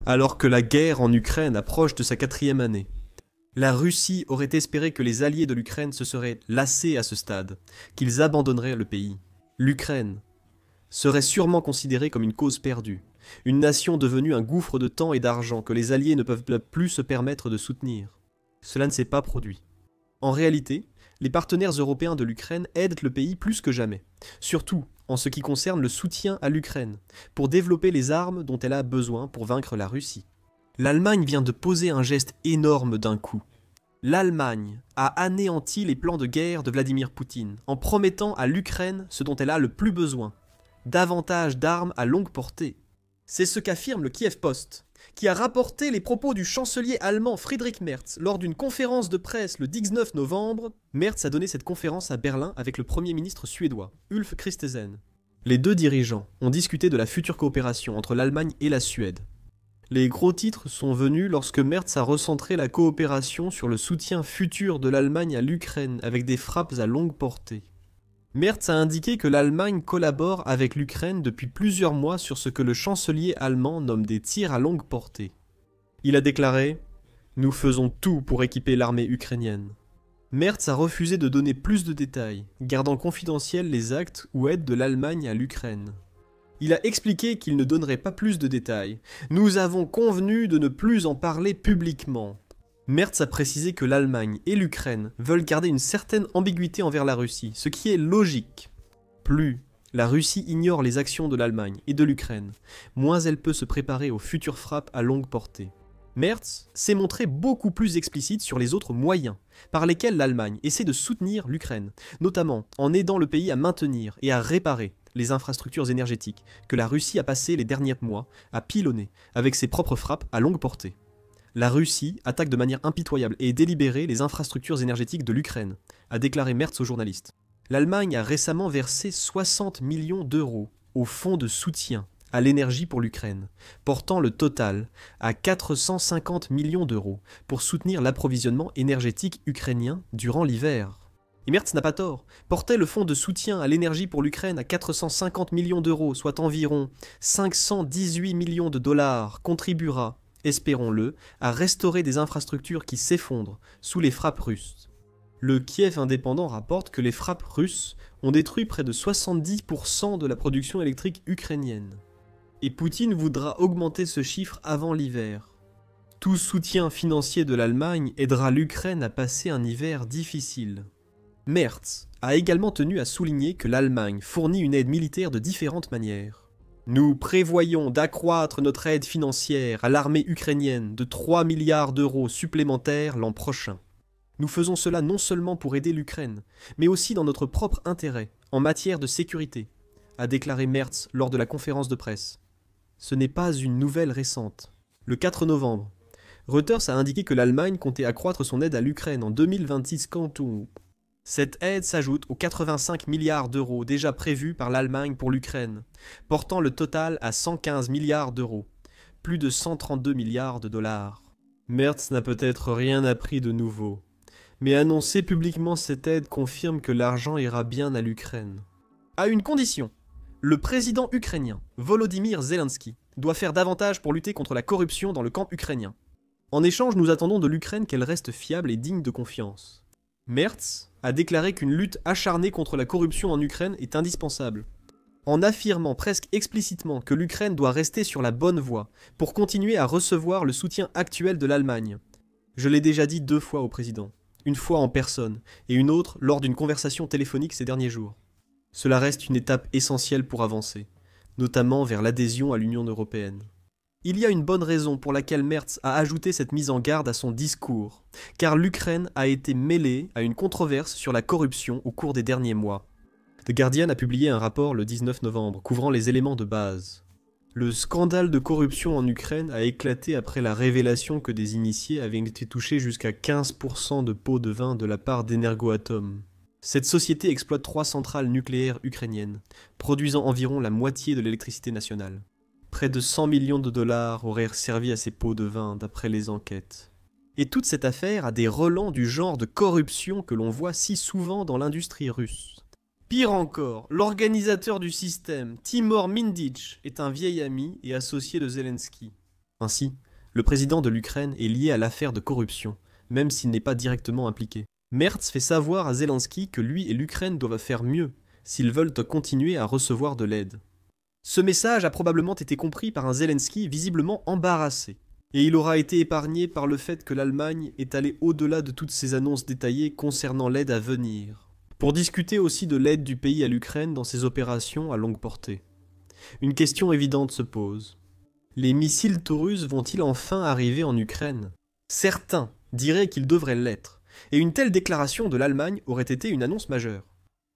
alors que la guerre en Ukraine approche de sa 4e année. La Russie aurait espéré que les alliés de l'Ukraine se seraient lassés à ce stade, qu'ils abandonneraient le pays. L'Ukraine serait sûrement considérée comme une cause perdue, une nation devenue un gouffre de temps et d'argent que les alliés ne peuvent plus se permettre de soutenir. Cela ne s'est pas produit. En réalité, les partenaires européens de l'Ukraine aident le pays plus que jamais, surtout en ce qui concerne le soutien à l'Ukraine, pour développer les armes dont elle a besoin pour vaincre la Russie. L'Allemagne vient de poser un geste énorme d'un coup. L'Allemagne a anéanti les plans de guerre de Vladimir Poutine, en promettant à l'Ukraine ce dont elle a le plus besoin, davantage d'armes à longue portée. C'est ce qu'affirme le Kiev Post, qui a rapporté les propos du chancelier allemand Friedrich Merz lors d'une conférence de presse le 19 novembre. Merz a donné cette conférence à Berlin avec le Premier ministre suédois, Ulf Kristersson. Les deux dirigeants ont discuté de la future coopération entre l'Allemagne et la Suède. Les gros titres sont venus lorsque Merz a recentré la coopération sur le soutien futur de l'Allemagne à l'Ukraine avec des frappes à longue portée. Merz a indiqué que l'Allemagne collabore avec l'Ukraine depuis plusieurs mois sur ce que le chancelier allemand nomme des tirs à longue portée. Il a déclaré « Nous faisons tout pour équiper l'armée ukrainienne ». Merz a refusé de donner plus de détails, gardant confidentiels les actes ou aides de l'Allemagne à l'Ukraine. Il a expliqué qu'il ne donnerait pas plus de détails. « Nous avons convenu de ne plus en parler publiquement ». Merz a précisé que l'Allemagne et l'Ukraine veulent garder une certaine ambiguïté envers la Russie, ce qui est logique. Plus la Russie ignore les actions de l'Allemagne et de l'Ukraine, moins elle peut se préparer aux futures frappes à longue portée. Merz s'est montré beaucoup plus explicite sur les autres moyens par lesquels l'Allemagne essaie de soutenir l'Ukraine, notamment en aidant le pays à maintenir et à réparer les infrastructures énergétiques que la Russie a passé les derniers mois à pilonner avec ses propres frappes à longue portée. La Russie attaque de manière impitoyable et délibérée les infrastructures énergétiques de l'Ukraine, a déclaré Merz aux journalistes. L'Allemagne a récemment versé 60 millions d'euros au fonds de soutien à l'énergie pour l'Ukraine, portant le total à 450 millions d'euros pour soutenir l'approvisionnement énergétique ukrainien durant l'hiver. Et Merz n'a pas tort. Porter le fonds de soutien à l'énergie pour l'Ukraine à 450 millions d'euros, soit environ 518 millions de dollars, contribuera, espérons-le, à restaurer des infrastructures qui s'effondrent sous les frappes russes. Le Kiev indépendant rapporte que les frappes russes ont détruit près de 70% de la production électrique ukrainienne. Et Poutine voudra augmenter ce chiffre avant l'hiver. Tout soutien financier de l'Allemagne aidera l'Ukraine à passer un hiver difficile. Merz a également tenu à souligner que l'Allemagne fournit une aide militaire de différentes manières. Nous prévoyons d'accroître notre aide financière à l'armée ukrainienne de 3 milliards d'euros supplémentaires l'an prochain. Nous faisons cela non seulement pour aider l'Ukraine, mais aussi dans notre propre intérêt, en matière de sécurité, a déclaré Merz lors de la conférence de presse. Ce n'est pas une nouvelle récente. Le 4 novembre, Reuters a indiqué que l'Allemagne comptait accroître son aide à l'Ukraine en 2026 quantum. Cette aide s'ajoute aux 85 milliards d'euros déjà prévus par l'Allemagne pour l'Ukraine, portant le total à 115 milliards d'euros, plus de 132 milliards de dollars. Merz n'a peut-être rien appris de nouveau, mais annoncer publiquement cette aide confirme que l'argent ira bien à l'Ukraine. À une condition, le président ukrainien, Volodymyr Zelensky, doit faire davantage pour lutter contre la corruption dans le camp ukrainien. En échange, nous attendons de l'Ukraine qu'elle reste fiable et digne de confiance. Merz a déclaré qu'une lutte acharnée contre la corruption en Ukraine est indispensable, en affirmant presque explicitement que l'Ukraine doit rester sur la bonne voie pour continuer à recevoir le soutien actuel de l'Allemagne. Je l'ai déjà dit 2 fois au président, une fois en personne et une autre lors d'une conversation téléphonique ces derniers jours. Cela reste une étape essentielle pour avancer, notamment vers l'adhésion à l'Union européenne. Il y a une bonne raison pour laquelle Merz a ajouté cette mise en garde à son discours, car l'Ukraine a été mêlée à une controverse sur la corruption au cours des derniers mois. The Guardian a publié un rapport le 19 novembre couvrant les éléments de base. Le scandale de corruption en Ukraine a éclaté après la révélation que des initiés avaient été touchés jusqu'à 15% de pots de vin de la part d'Energoatom. Cette société exploite 3 centrales nucléaires ukrainiennes, produisant environ la moitié de l'électricité nationale. Près de 100 millions de dollars auraient servi à ces pots de vin, d'après les enquêtes. Et toute cette affaire a des relents du genre de corruption que l'on voit si souvent dans l'industrie russe. Pire encore, l'organisateur du système, Timur Mindich, est un vieil ami et associé de Zelensky. Ainsi, le président de l'Ukraine est lié à l'affaire de corruption, même s'il n'est pas directement impliqué. Merz fait savoir à Zelensky que lui et l'Ukraine doivent faire mieux s'ils veulent continuer à recevoir de l'aide. Ce message a probablement été compris par un Zelensky visiblement embarrassé, et il aura été épargné par le fait que l'Allemagne est allée au-delà de toutes ces annonces détaillées concernant l'aide à venir, pour discuter aussi de l'aide du pays à l'Ukraine dans ses opérations à longue portée. Une question évidente se pose. Les missiles Taurus vont-ils enfin arriver en Ukraine? Certains diraient qu'ils devraient l'être, et une telle déclaration de l'Allemagne aurait été une annonce majeure.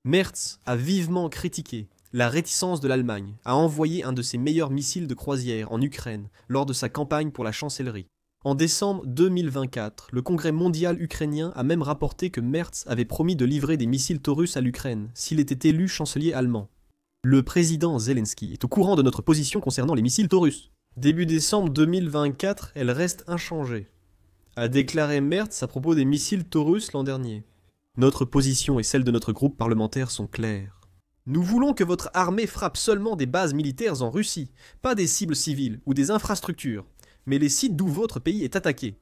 Merz a vivement critiqué la réticence de l'Allemagne à envoyer un de ses meilleurs missiles de croisière en Ukraine lors de sa campagne pour la chancellerie. En décembre 2024, le Congrès mondial ukrainien a même rapporté que Merz avait promis de livrer des missiles Taurus à l'Ukraine s'il était élu chancelier allemand. Le président Zelensky est au courant de notre position concernant les missiles Taurus. Début décembre 2024, elle reste inchangée, a déclaré Merz à propos des missiles Taurus l'an dernier. Notre position et celle de notre groupe parlementaire sont claires. Nous voulons que votre armée frappe seulement des bases militaires en Russie, pas des cibles civiles ou des infrastructures, mais les sites d'où votre pays est attaqué.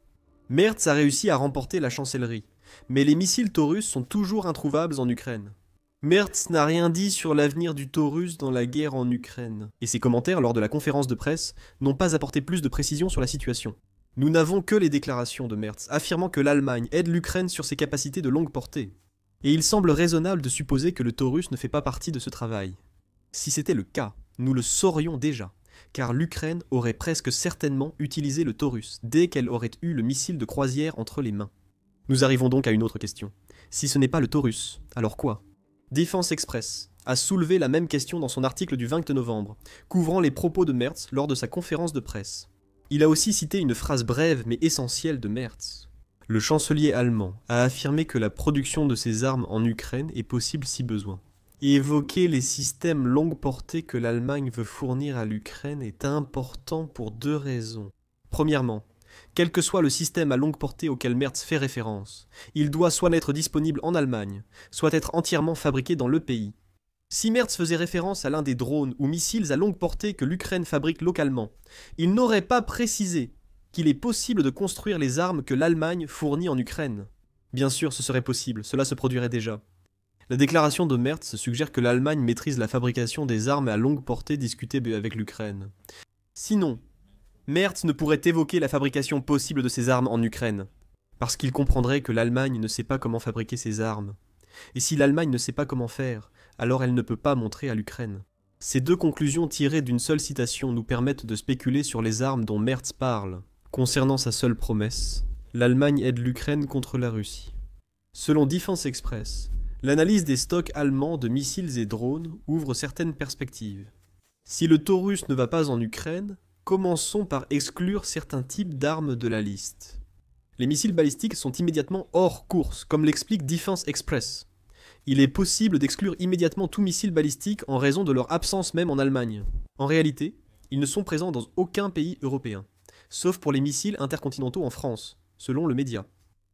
Merz a réussi à remporter la chancellerie, mais les missiles Taurus sont toujours introuvables en Ukraine. Merz n'a rien dit sur l'avenir du Taurus dans la guerre en Ukraine, et ses commentaires lors de la conférence de presse n'ont pas apporté plus de précision sur la situation. Nous n'avons que les déclarations de Merz affirmant que l'Allemagne aide l'Ukraine sur ses capacités de longue portée. Et il semble raisonnable de supposer que le Taurus ne fait pas partie de ce travail. Si c'était le cas, nous le saurions déjà, car l'Ukraine aurait presque certainement utilisé le Taurus dès qu'elle aurait eu le missile de croisière entre les mains. Nous arrivons donc à une autre question. Si ce n'est pas le Taurus, alors quoi? Défense Express a soulevé la même question dans son article du 20 novembre, couvrant les propos de Merz lors de sa conférence de presse. Il a aussi cité une phrase brève mais essentielle de Merz. Le chancelier allemand a affirmé que la production de ces armes en Ukraine est possible si besoin. Et évoquer les systèmes longue portée que l'Allemagne veut fournir à l'Ukraine est important pour deux raisons. Premièrement, quel que soit le système à longue portée auquel Merz fait référence, il doit soit n'être disponible en Allemagne, soit être entièrement fabriqué dans le pays. Si Merz faisait référence à l'un des drones ou missiles à longue portée que l'Ukraine fabrique localement, il n'aurait pas précisé qu'il est possible de construire les armes que l'Allemagne fournit en Ukraine. Bien sûr, ce serait possible, cela se produirait déjà. La déclaration de Merz suggère que l'Allemagne maîtrise la fabrication des armes à longue portée discutées avec l'Ukraine. Sinon, Merz ne pourrait évoquer la fabrication possible de ces armes en Ukraine, parce qu'il comprendrait que l'Allemagne ne sait pas comment fabriquer ces armes. Et si l'Allemagne ne sait pas comment faire, alors elle ne peut pas montrer à l'Ukraine. Ces deux conclusions tirées d'une seule citation nous permettent de spéculer sur les armes dont Merz parle. Concernant sa seule promesse, l'Allemagne aide l'Ukraine contre la Russie. Selon Defense Express, l'analyse des stocks allemands de missiles et drones ouvre certaines perspectives. Si le Taurus ne va pas en Ukraine, commençons par exclure certains types d'armes de la liste. Les missiles balistiques sont immédiatement hors course, comme l'explique Defense Express. Il est possible d'exclure immédiatement tout missile balistique en raison de leur absence même en Allemagne. En réalité, ils ne sont présents dans aucun pays européen, sauf pour les missiles intercontinentaux en France, selon le média.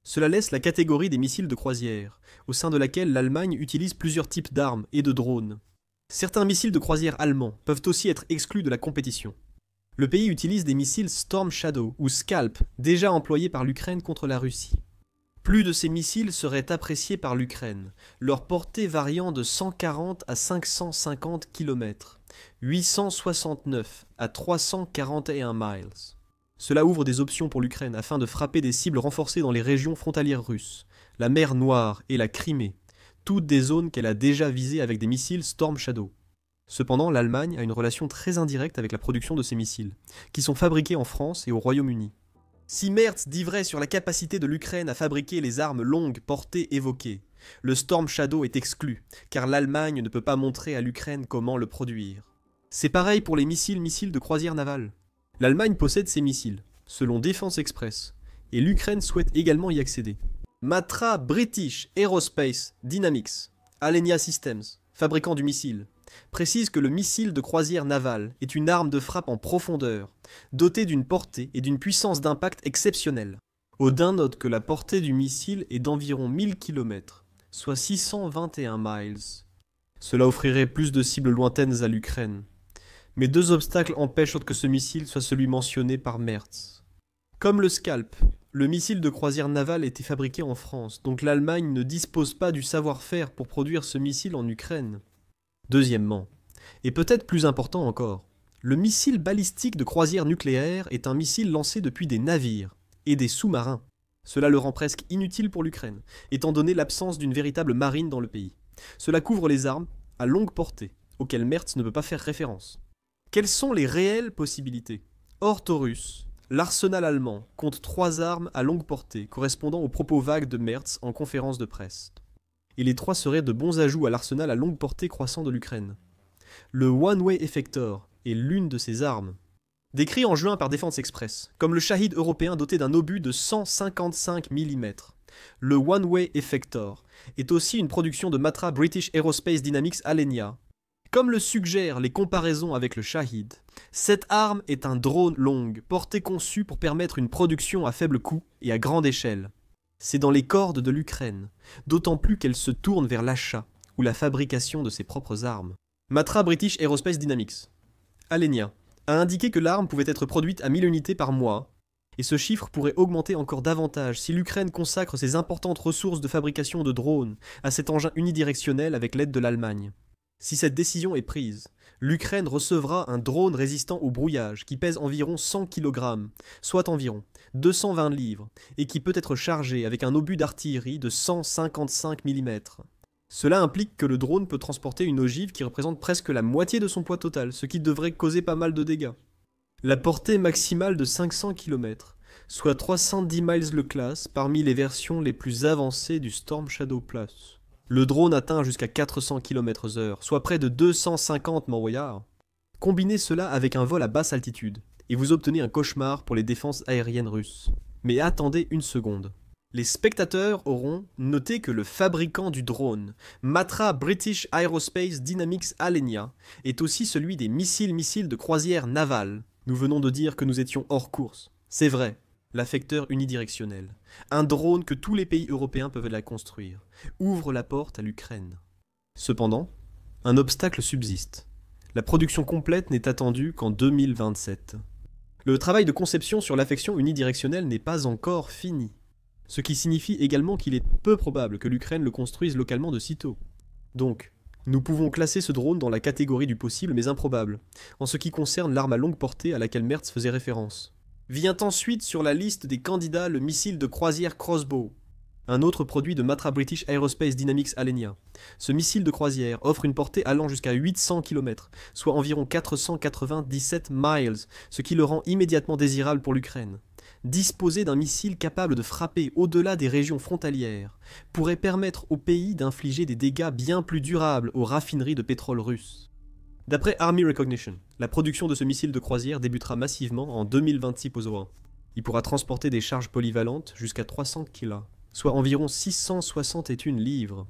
Cela laisse la catégorie des missiles de croisière, au sein de laquelle l'Allemagne utilise plusieurs types d'armes et de drones. Certains missiles de croisière allemands peuvent aussi être exclus de la compétition. Le pays utilise des missiles Storm Shadow ou Scalp, déjà employés par l'Ukraine contre la Russie. Plus de ces missiles seraient appréciés par l'Ukraine, leur portée variant de 140 à 550 km, 869 à 341 miles. Cela ouvre des options pour l'Ukraine afin de frapper des cibles renforcées dans les régions frontalières russes, la mer Noire et la Crimée, toutes des zones qu'elle a déjà visées avec des missiles Storm Shadow. Cependant, l'Allemagne a une relation très indirecte avec la production de ces missiles, qui sont fabriqués en France et au Royaume-Uni. Si Merz dit vrai sur la capacité de l'Ukraine à fabriquer les armes longues portées évoquées, le Storm Shadow est exclu, car l'Allemagne ne peut pas montrer à l'Ukraine comment le produire. C'est pareil pour les missiles de croisière navale. L'Allemagne possède ces missiles, selon Defense Express, et l'Ukraine souhaite également y accéder. Matra British Aerospace Dynamics, Alenia Systems, fabricant du missile, précise que le missile de croisière navale est une arme de frappe en profondeur, dotée d'une portée et d'une puissance d'impact exceptionnelle. Odin note que la portée du missile est d'environ 1000 km, soit 621 miles. Cela offrirait plus de cibles lointaines à l'Ukraine. Mais deux obstacles empêchent que ce missile soit celui mentionné par Merz. Comme le Scalp, le missile de croisière navale était fabriqué en France, donc l'Allemagne ne dispose pas du savoir-faire pour produire ce missile en Ukraine. Deuxièmement, et peut-être plus important encore, le missile balistique de croisière nucléaire est un missile lancé depuis des navires et des sous-marins. Cela le rend presque inutile pour l'Ukraine, étant donné l'absence d'une véritable marine dans le pays. Cela couvre les armes à longue portée, auxquelles Merz ne peut pas faire référence. Quelles sont les réelles possibilités? Hors Taurus, l'arsenal allemand compte 3 armes à longue portée, correspondant aux propos vagues de Merz en conférence de presse. Et les 3 seraient de bons ajouts à l'arsenal à longue portée croissant de l'Ukraine. Le One-Way Effector est l'une de ces armes. Décrit en juin par Defense Express, comme le Shahid européen doté d'un obus de 155 mm. Le One-Way Effector est aussi une production de Matra British Aerospace Dynamics Alenia. Comme le suggèrent les comparaisons avec le Shahid, cette arme est un drone longue, porté conçu pour permettre une production à faible coût et à grande échelle. C'est dans les cordes de l'Ukraine, d'autant plus qu'elle se tourne vers l'achat ou la fabrication de ses propres armes. Matra British Aerospace Dynamics Alenia a indiqué que l'arme pouvait être produite à 1000 unités par mois, et ce chiffre pourrait augmenter encore davantage si l'Ukraine consacre ses importantes ressources de fabrication de drones à cet engin unidirectionnel avec l'aide de l'Allemagne. Si cette décision est prise, l'Ukraine recevra un drone résistant au brouillage qui pèse environ 100 kg, soit environ 220 livres, et qui peut être chargé avec un obus d'artillerie de 155 mm. Cela implique que le drone peut transporter une ogive qui représente presque la moitié de son poids total, ce qui devrait causer pas mal de dégâts. La portée maximale de 500 km, soit 310 miles le class parmi les versions les plus avancées du Storm Shadow Plus. Le drone atteint jusqu'à 400 km/h, soit près de 250 Mont-Royard. Combinez cela avec un vol à basse altitude, et vous obtenez un cauchemar pour les défenses aériennes russes. Mais attendez une seconde. Les spectateurs auront noté que le fabricant du drone, Matra British Aerospace Dynamics Alenia, est aussi celui des missiles de croisière navale. Nous venons de dire que nous étions hors course. C'est vrai, l'affecteur unidirectionnel, un drone que tous les pays européens peuvent la construire, ouvre la porte à l'Ukraine. Cependant, un obstacle subsiste. La production complète n'est attendue qu'en 2027. Le travail de conception sur l'affection unidirectionnelle n'est pas encore fini. Ce qui signifie également qu'il est peu probable que l'Ukraine le construise localement de sitôt. Donc, nous pouvons classer ce drone dans la catégorie du possible mais improbable, en ce qui concerne l'arme à longue portée à laquelle Merz faisait référence. Vient ensuite sur la liste des candidats le missile de croisière Crossbow, un autre produit de Matra British Aerospace Dynamics Alenia. Ce missile de croisière offre une portée allant jusqu'à 800 km, soit environ 497 miles, ce qui le rend immédiatement désirable pour l'Ukraine. Disposer d'un missile capable de frapper au-delà des régions frontalières pourrait permettre au pays d'infliger des dégâts bien plus durables aux raffineries de pétrole russes. D'après Army Recognition, la production de ce missile de croisière débutera massivement en 2026 POSO 1. Il pourra transporter des charges polyvalentes jusqu'à 300 kg, soit environ 661 livres.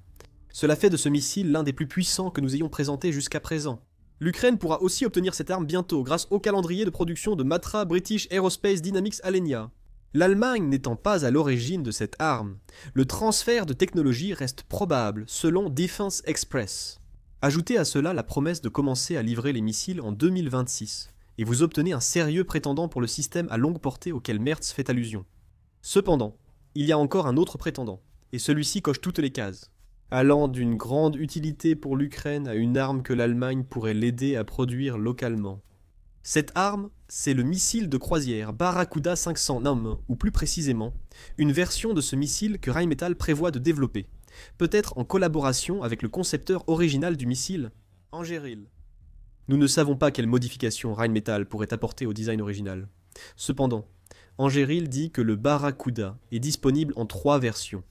Cela fait de ce missile l'un des plus puissants que nous ayons présenté jusqu'à présent. L'Ukraine pourra aussi obtenir cette arme bientôt grâce au calendrier de production de Matra British Aerospace Dynamics Alenia. L'Allemagne n'étant pas à l'origine de cette arme, le transfert de technologie reste probable selon Defense Express. Ajoutez à cela la promesse de commencer à livrer les missiles en 2026, et vous obtenez un sérieux prétendant pour le système à longue portée auquel Merz fait allusion. Cependant, il y a encore un autre prétendant, et celui-ci coche toutes les cases. Allant d'une grande utilité pour l'Ukraine à une arme que l'Allemagne pourrait l'aider à produire localement. Cette arme, c'est le missile de croisière Barracuda 500 NAM, ou plus précisément, une version de ce missile que Rheinmetall prévoit de développer, peut-être en collaboration avec le concepteur original du missile, Angeril. Nous ne savons pas quelles modifications Rheinmetall pourrait apporter au design original. Cependant, Angeril dit que le Barracuda est disponible en 3 versions,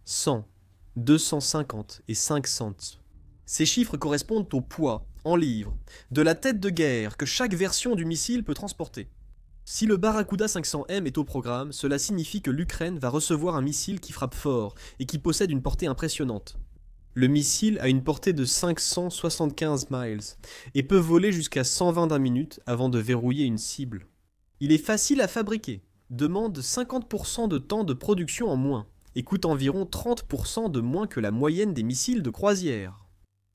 100, 250 et 500. Ces chiffres correspondent au poids, en livres, de la tête de guerre que chaque version du missile peut transporter. Si le Barracuda 500M est au programme, cela signifie que l'Ukraine va recevoir un missile qui frappe fort et qui possède une portée impressionnante. Le missile a une portée de 575 miles et peut voler jusqu'à 120 minutes avant de verrouiller une cible. Il est facile à fabriquer, demande 50% de temps de production en moins, et coûte environ 30% de moins que la moyenne des missiles de croisière.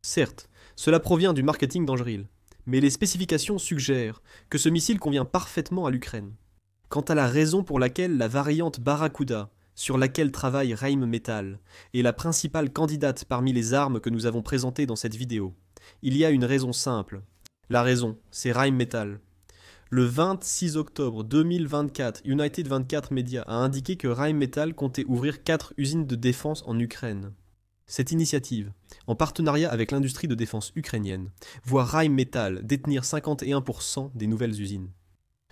Certes, cela provient du marketing d'Angeril, Mais les spécifications suggèrent que ce missile convient parfaitement à l'Ukraine. Quant à la raison pour laquelle la variante Barracuda, sur laquelle travaille Rheinmetall, est la principale candidate parmi les armes que nous avons présentées dans cette vidéo, il y a une raison simple. La raison, c'est Rheinmetall. Le 26 octobre 2024, United 24 Media a indiqué que Rheinmetall comptait ouvrir 4 usines de défense en Ukraine. Cette initiative, en partenariat avec l'industrie de défense ukrainienne, voit Rheinmetall détenir 51% des nouvelles usines.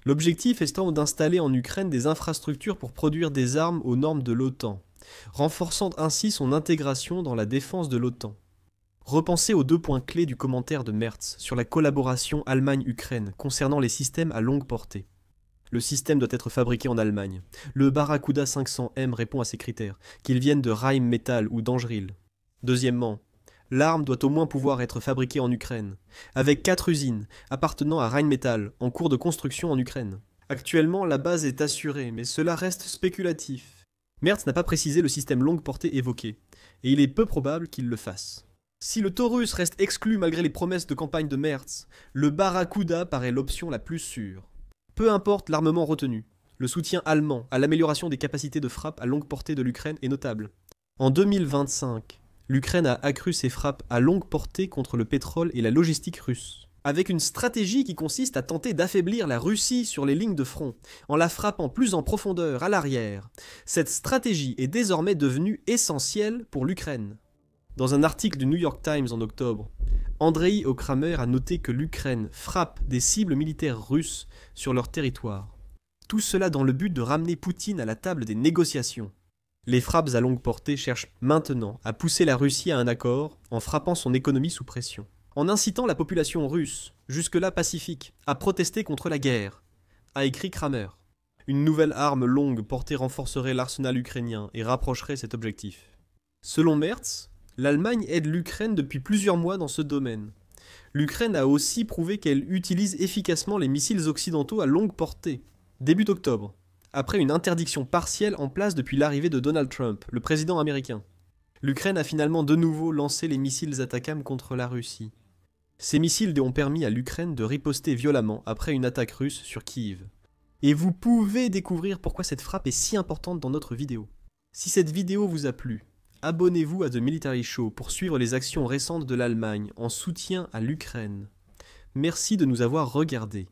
L'objectif étant d'installer en Ukraine des infrastructures pour produire des armes aux normes de l'OTAN, renforçant ainsi son intégration dans la défense de l'OTAN. Repensez aux 2 points clés du commentaire de Merz sur la collaboration Allemagne-Ukraine concernant les systèmes à longue portée. Le système doit être fabriqué en Allemagne. Le Barracuda 500M répond à ces critères, qu'ils viennent de Rheinmetall ou d'Anduril. Deuxièmement, l'arme doit au moins pouvoir être fabriquée en Ukraine, avec 4 usines appartenant à Rheinmetall en cours de construction en Ukraine. Actuellement, la base est assurée, mais cela reste spéculatif. Merz n'a pas précisé le système longue portée évoqué, et il est peu probable qu'il le fasse. Si le Taurus reste exclu malgré les promesses de campagne de Merz, le Barracuda paraît l'option la plus sûre. Peu importe l'armement retenu, le soutien allemand à l'amélioration des capacités de frappe à longue portée de l'Ukraine est notable. En 2025, l'Ukraine a accru ses frappes à longue portée contre le pétrole et la logistique russe, avec une stratégie qui consiste à tenter d'affaiblir la Russie sur les lignes de front, en la frappant plus en profondeur à l'arrière. Cette stratégie est désormais devenue essentielle pour l'Ukraine. Dans un article du New York Times en octobre, Andrei Okramer a noté que l'Ukraine frappe des cibles militaires russes sur leur territoire. Tout cela dans le but de ramener Poutine à la table des négociations. Les frappes à longue portée cherchent maintenant à pousser la Russie à un accord en frappant son économie sous pression, en incitant la population russe, jusque-là pacifique, à protester contre la guerre, a écrit Kramer. Une nouvelle arme longue portée renforcerait l'arsenal ukrainien et rapprocherait cet objectif. Selon Merz, l'Allemagne aide l'Ukraine depuis plusieurs mois dans ce domaine. L'Ukraine a aussi prouvé qu'elle utilise efficacement les missiles occidentaux à longue portée. Début octobre, après une interdiction partielle en place depuis l'arrivée de Donald Trump, le président américain, l'Ukraine a finalement de nouveau lancé les missiles Atacam contre la Russie. Ces missiles ont permis à l'Ukraine de riposter violemment après une attaque russe sur Kiev. Et vous pouvez découvrir pourquoi cette frappe est si importante dans notre vidéo. Si cette vidéo vous a plu, abonnez-vous à The Military Show pour suivre les actions récentes de l'Allemagne en soutien à l'Ukraine. Merci de nous avoir regardés.